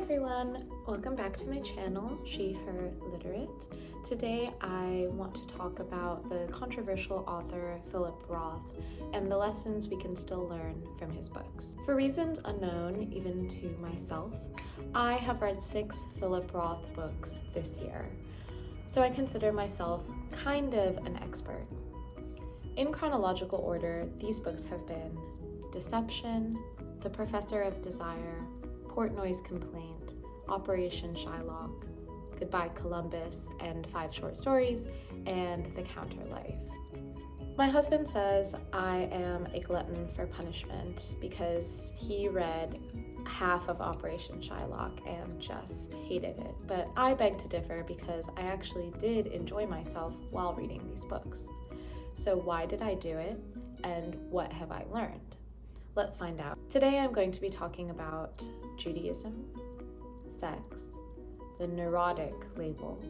everyone, welcome back to my channel, She, Her, Literate. Today I want to talk about the controversial author Philip Roth and the lessons we can still learn from his books. For reasons unknown even to myself, I have read 6 Philip Roth books this year, so I consider myself kind of an expert. In chronological order, these books have been Deception, The Professor of Desire, Portnoy's Complaint, Operation Shylock, Goodbye Columbus, and 5 short stories, and The Counterlife. My husband says I am a glutton for punishment because he read half of Operation Shylock and just hated it, but I beg to differ because I actually did enjoy myself while reading these books. So why did I do it, and what have I learned? Let's find out. Today I'm going to be talking about Judaism, sex, the neurotic label,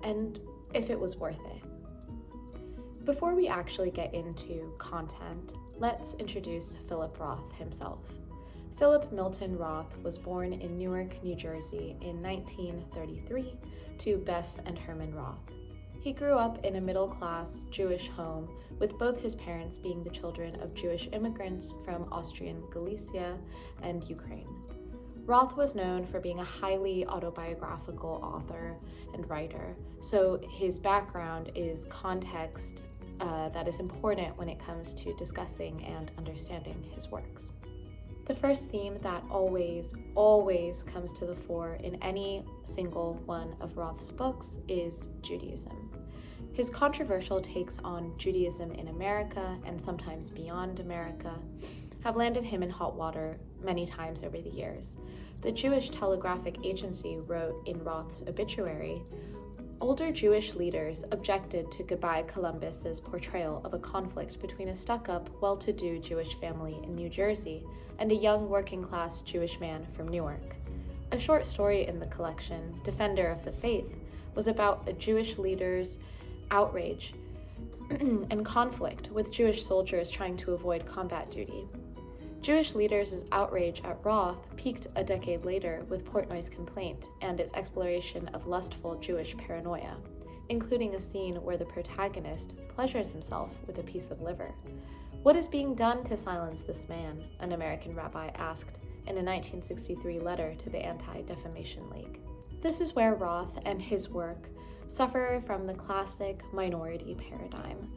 and if it was worth it. Before we actually get into content, let's introduce Philip Roth himself. Philip Milton Roth was born in Newark, New Jersey in 1933 to Bess and Herman Roth. He grew up in a middle-class Jewish home, with both his parents being the children of Jewish immigrants from Austrian Galicia and Ukraine. Roth was known for being a highly autobiographical author and writer, so his background is context that is important when it comes to discussing and understanding his works. The first theme that always comes to the fore in any single one of Roth's books is Judaism. His controversial takes on Judaism in America and sometimes beyond America have landed him in hot water many times over the years. The Jewish Telegraphic Agency wrote in Roth's obituary, "Older Jewish leaders objected to Goodbye Columbus's portrayal of a conflict between a stuck-up, well-to-do Jewish family in New Jersey and a young working-class Jewish man from Newark." A short story in the collection, Defender of the Faith, was about a Jewish leader's outrage and conflict with Jewish soldiers trying to avoid combat duty. Jewish leaders' outrage at Roth peaked a decade later with Portnoy's Complaint and its exploration of lustful Jewish paranoia, including a scene where the protagonist pleasures himself with a piece of liver. "What is being done to silence this man?" an American rabbi asked in a 1963 letter to the Anti-Defamation League. This is where Roth and his work suffer from the classic minority paradigm.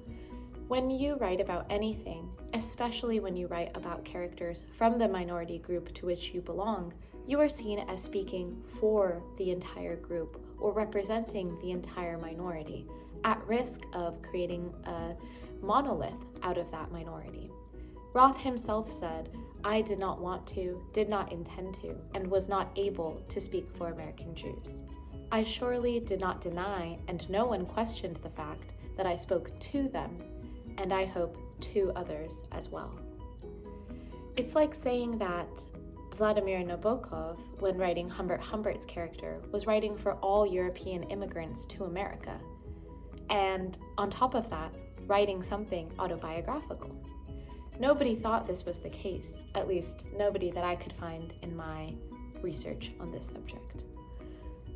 When you write about anything, especially when you write about characters from the minority group to which you belong, you are seen as speaking for the entire group or representing the entire minority, at risk of creating a monolith out of that minority. Roth himself said, "I did not want to, did not intend to, and was not able to speak for American Jews. I surely did not deny, and no one questioned the fact that I spoke to them, and I hope to others as well." It's like saying that Vladimir Nabokov, when writing Humbert Humbert's character, was writing for all European immigrants to America, and on top of that, writing something autobiographical. Nobody thought this was the case, at least nobody that I could find in my research on this subject.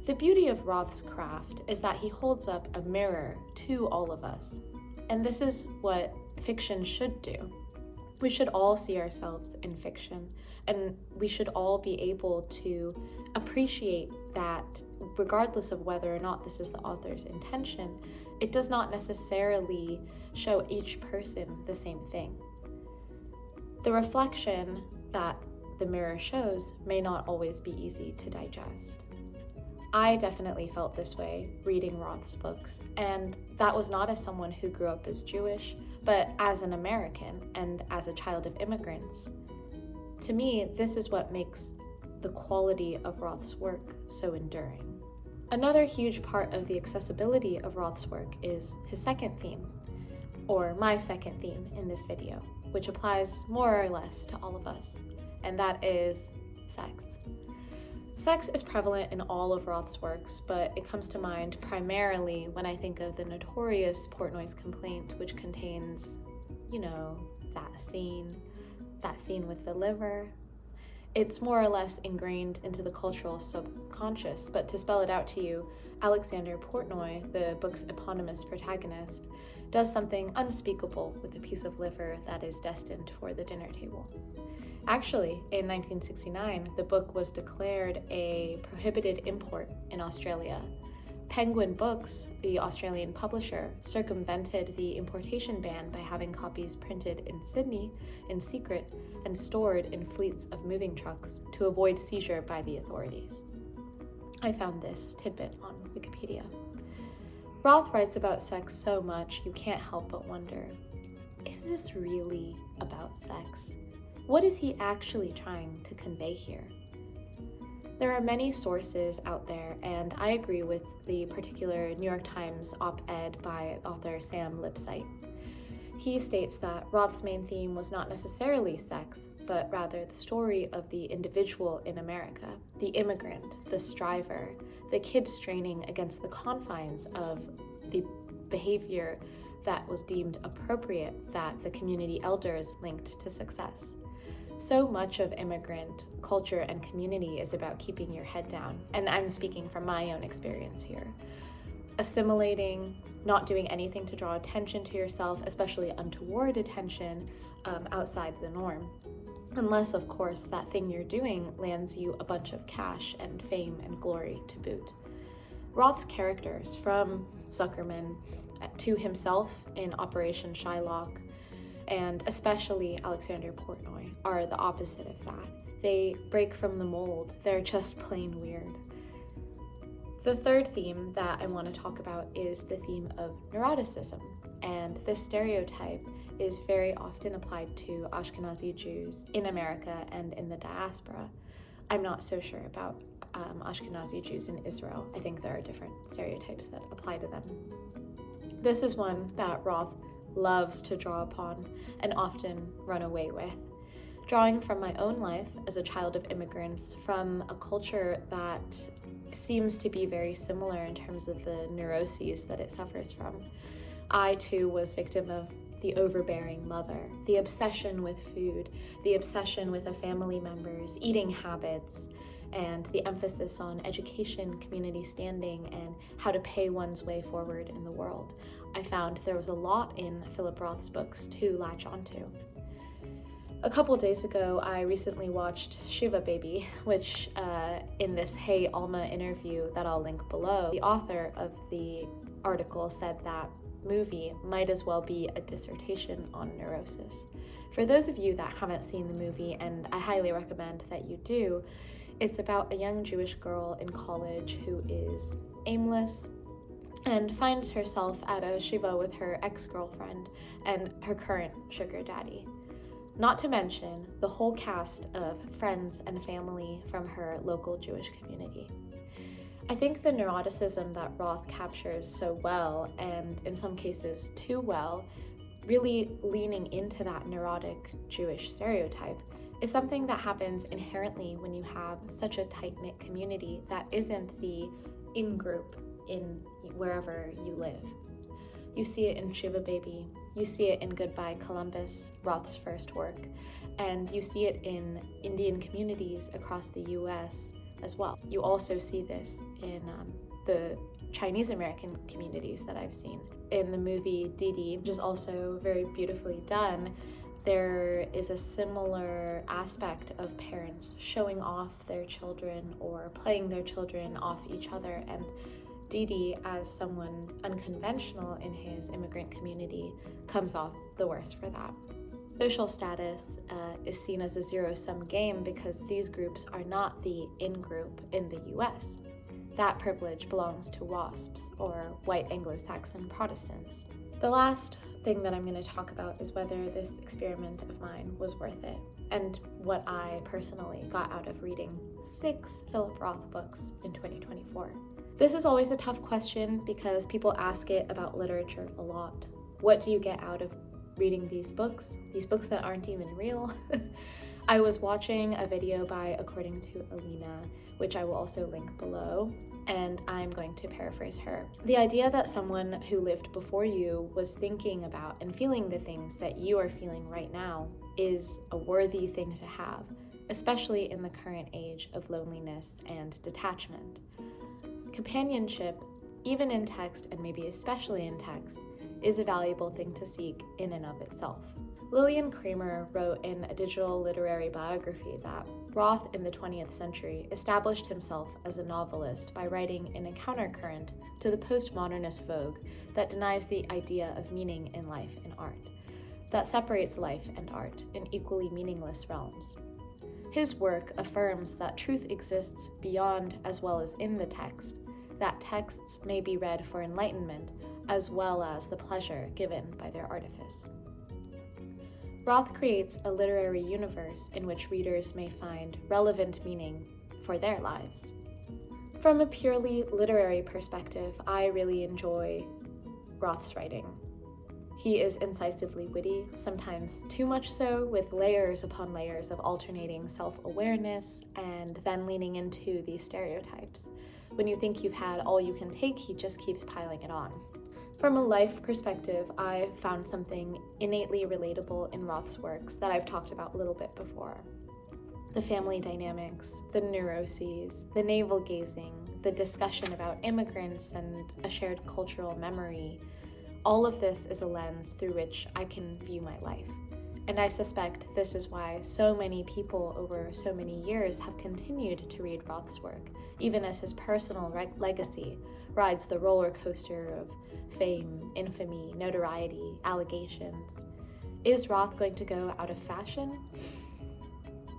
The beauty of Roth's craft is that he holds up a mirror to all of us, and this is what fiction should do. We should all see ourselves in fiction, and we should all be able to appreciate that regardless of whether or not this is the author's intention, it does not necessarily show each person the same thing. The reflection that the mirror shows may not always be easy to digest. I definitely felt this way reading Roth's books, and that was not as someone who grew up as Jewish, but as an American and as a child of immigrants. To me, this is what makes the quality of Roth's work so enduring. Another huge part of the accessibility of Roth's work is his second theme, or my second theme in this video, which applies more or less to all of us, and that is sex. Sex is prevalent in all of Roth's works, but it comes to mind primarily when I think of the notorious Portnoy's Complaint, which contains, that scene with the liver. It's more or less ingrained into the cultural subconscious, but to spell it out to you, Alexander Portnoy, the book's eponymous protagonist, does something unspeakable with a piece of liver that is destined for the dinner table. Actually, in 1969, the book was declared a prohibited import in Australia. Penguin Books, the Australian publisher, circumvented the importation ban by having copies printed in Sydney in secret and stored in fleets of moving trucks to avoid seizure by the authorities. I found this tidbit on Wikipedia. Roth writes about sex so much you can't help but wonder, is this really about sex? What is he actually trying to convey here? There are many sources out there, and I agree with the particular New York Times op-ed by author Sam Lipsyte. He states that Roth's main theme was not necessarily sex, but rather the story of the individual in America, the immigrant, the striver, the kid straining against the confines of the behavior that was deemed appropriate that the community elders linked to success. So much of immigrant culture and community is about keeping your head down, and I'm speaking from my own experience here. Assimilating, not doing anything to draw attention to yourself, especially untoward attention outside the norm. Unless, of course, that thing you're doing lands you a bunch of cash and fame and glory to boot. Roth's characters, from Zuckerman to himself in Operation Shylock, and especially Alexander Portnoy, are the opposite of that. They break from the mold. They're just plain weird. The third theme that I want to talk about is the theme of neuroticism, and this stereotype is very often applied to Ashkenazi Jews in America and in the diaspora. I'm not so sure about Ashkenazi Jews in Israel. I think there are different stereotypes that apply to them. This is one that Roth loves to draw upon and often run away with. Drawing from my own life as a child of immigrants from a culture that seems to be very similar in terms of the neuroses that it suffers from. I too was victim of the overbearing mother, the obsession with food, the obsession with a family member's eating habits, and the emphasis on education, community standing, and how to pay one's way forward in the world. I found there was a lot in Philip Roth's books to latch onto. A couple days ago, I recently watched Shiva Baby, which in this Hey Alma interview that I'll link below, the author of the article said that movie might as well be a dissertation on neurosis. For those of you that haven't seen the movie, and I highly recommend that you do, it's about a young Jewish girl in college who is aimless and finds herself at a shiva with her ex-girlfriend and her current sugar daddy. Not to mention the whole cast of friends and family from her local Jewish community. I think the neuroticism that Roth captures so well, and in some cases too well, really leaning into that neurotic Jewish stereotype, is something that happens inherently when you have such a tight-knit community that isn't the in-group in wherever you live. You see it in Shiva Baby, you see it in Goodbye Columbus, Roth's first work, and you see it in Indian communities across the US as well. You also see this in the Chinese American communities that I've seen. In the movie Didi, which is also very beautifully done, there is a similar aspect of parents showing off their children or playing their children off each other, and Didi, as someone unconventional in his immigrant community, comes off the worst for that. Social status is seen as a zero-sum game because these groups are not the in-group in the US. That privilege belongs to WASPs, or white Anglo-Saxon Protestants. The last thing that I'm going to talk about is whether this experiment of mine was worth it, and what I personally got out of reading 6 Philip Roth books in 2024. This is always a tough question because people ask it about literature a lot. What do you get out of reading these books that aren't even real? I was watching a video by According to Alina, which I will also link below, and I'm going to paraphrase her. The idea that someone who lived before you was thinking about and feeling the things that you are feeling right now is a worthy thing to have. especially in the current age of loneliness and detachment. Companionship, even in text and maybe especially in text, is a valuable thing to seek in and of itself. Lillian Kramer wrote in a digital literary biography that Roth in the 20th century established himself as a novelist by writing in a countercurrent to the postmodernist vogue that denies the idea of meaning in life and art, that separates life and art in equally meaningless realms. His work affirms that truth exists beyond as well as in the text, that texts may be read for enlightenment as well as the pleasure given by their artifice. Roth creates a literary universe in which readers may find relevant meaning for their lives. From a purely literary perspective, I really enjoy Roth's writing. He is incisively witty, sometimes too much so, with layers upon layers of alternating self-awareness and then leaning into these stereotypes. When you think you've had all you can take, he just keeps piling it on. From a life perspective, I found something innately relatable in Roth's works that I've talked about a little bit before. The family dynamics, the neuroses, the navel-gazing, the discussion about immigrants and a shared cultural memory. All of this is a lens through which I can view my life. And I suspect this is why so many people over so many years have continued to read Roth's work, even as his personal legacy rides the roller coaster of fame, infamy, notoriety, allegations. Is Roth going to go out of fashion?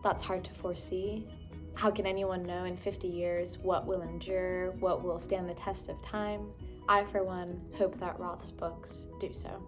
That's hard to foresee. How can anyone know in 50 years what will endure, what will stand the test of time? I, for one, hope that Roth's books do so.